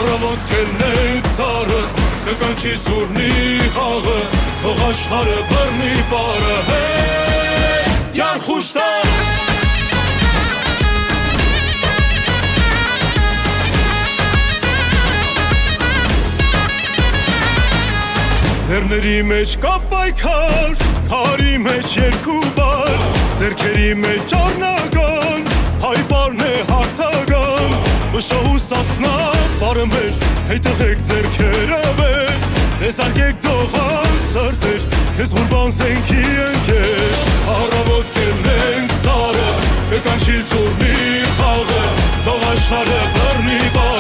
Առավոտ կելնենք ծառը, կկանչի սուրնի խաղը, թող աշխարհը բռնի պարը, Յարխուշտար Լեռների մեջ կա պայքար, քարի մեջ երկու բար, ձեռքերի մեջ առնական, հայ պարն է հաղթական, մշահ ու սասնա պարը մեր, հետեղեք ձեռքերը վեր, նեզարգեք դողան սրտեր, քեզ ղուրբան զենքի ընկեր, առավոտ կելնենք ծառը, կկանչի սուրնի խաղը, թող աշխարհը բռնի պարը